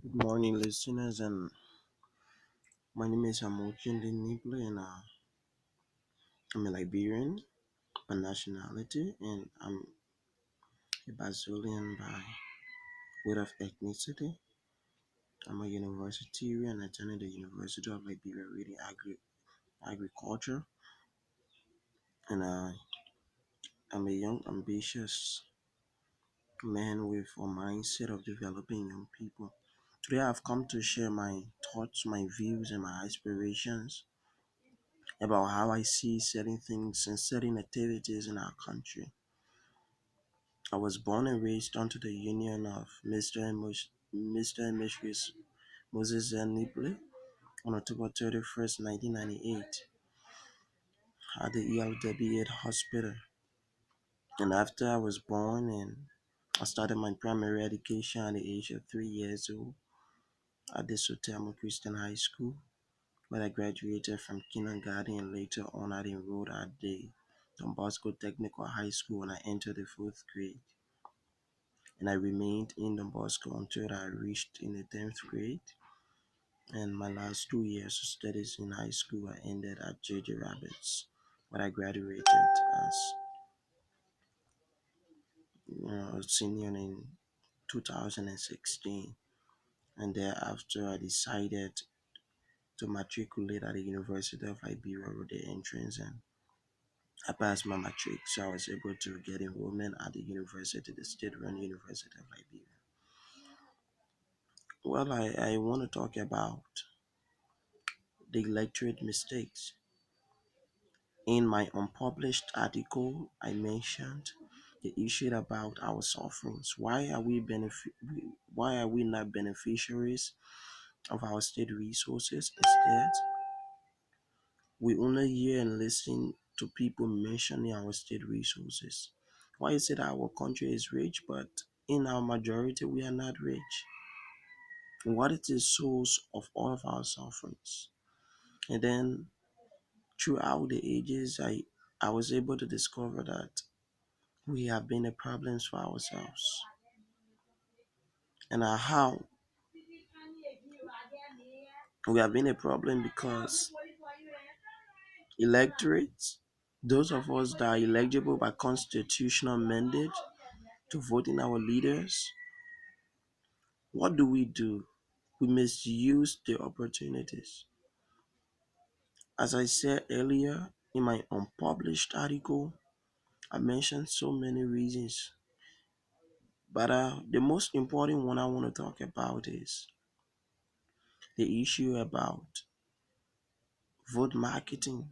Good morning, listeners, and my name is Amokin Nible, and I'm a Liberian by nationality, and I'm a Brazilian by way of ethnicity. I'm a universitarian. I attended the University of Liberia reading agriculture, and I'm a young, ambitious man with a mindset of developing young people. Today, I've come to share my thoughts, my views, and my aspirations about how I see certain things and certain activities in our country. I was born and raised onto the union of Mr. and Mrs. Moses and Nible on October 31st, 1998 at the ELW Hospital. And after I was born and I started my primary education at the age of 3 years old at the Sotamo Christian High School, where I graduated from kindergarten and later on I enrolled at the Don Bosco Technical High School when I entered the fourth grade. And I remained in Don Bosco until I reached in the 10th grade. And my last 2 years of studies in high school I ended at JJ Rabbits, where I graduated as a senior in 2016. And thereafter I decided to matriculate at the University of Liberia with the entrance, and I passed my matric, so I was able to get enrollment at the university, the state-run University of Liberia. Well, I want to talk about the electorate mistakes. In my unpublished article, I mentioned the issue about our sufferings. Why are we not beneficiaries of our state resources? Instead, we only hear and listen to people mentioning our state resources. Why is it our country is rich, but in our majority we are not rich? What is the source of all of our sufferings? And then throughout the ages, I was able to discover that we have been a problem for ourselves. And how we have been a problem because electorates, those of us that are eligible by constitutional mandate to vote in our leaders, what do? We misuse the opportunities. As I said earlier in my unpublished article, I mentioned so many reasons, but the most important one I want to talk about is the issue about vote marketing.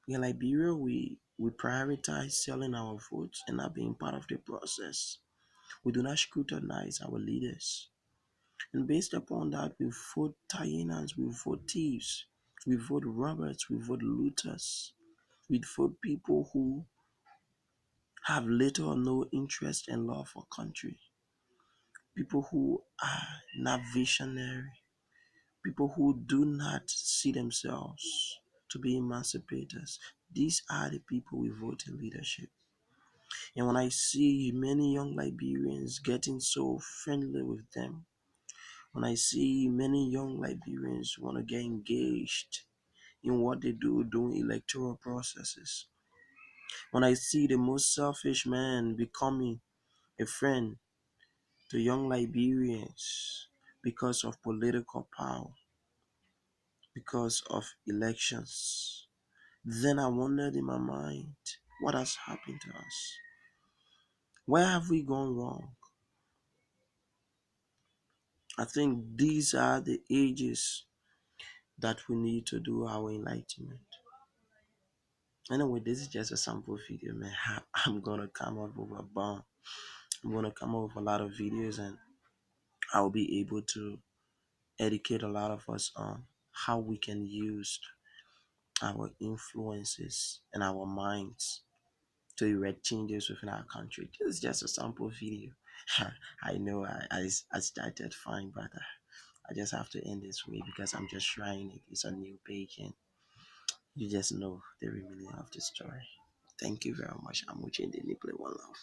In Liberia, we prioritize selling our votes and not being part of the process. We do not scrutinize our leaders. And based upon that, we vote hyenas, we vote thieves, we vote robbers, we vote looters, we vote people who have little or no interest and love for country, people who are not visionary, people who do not see themselves to be emancipators. These are the people we vote in leadership. And when I see many young Liberians getting so friendly with them, when I see many young Liberians want to get engaged in what they do during electoral processes, when I see the most selfish man becoming a friend to young Liberians because of political power, because of elections, then I wondered in my mind, what has happened to us? Where have we gone wrong? I think these are the ages that we need to do our enlightenment. Anyway, this is just a sample video, man. I'm gonna come up with a bomb. I'm gonna come up with a lot of videos, and I'll be able to educate a lot of us on how we can use our influences and our minds to erect changes within our country. This is just a sample video. I know I started fine, but I just have to end this way because I'm just trying it. It's a new page, and you just know the remaining of the story. Thank you very much. I'm watching the Nipple One Love.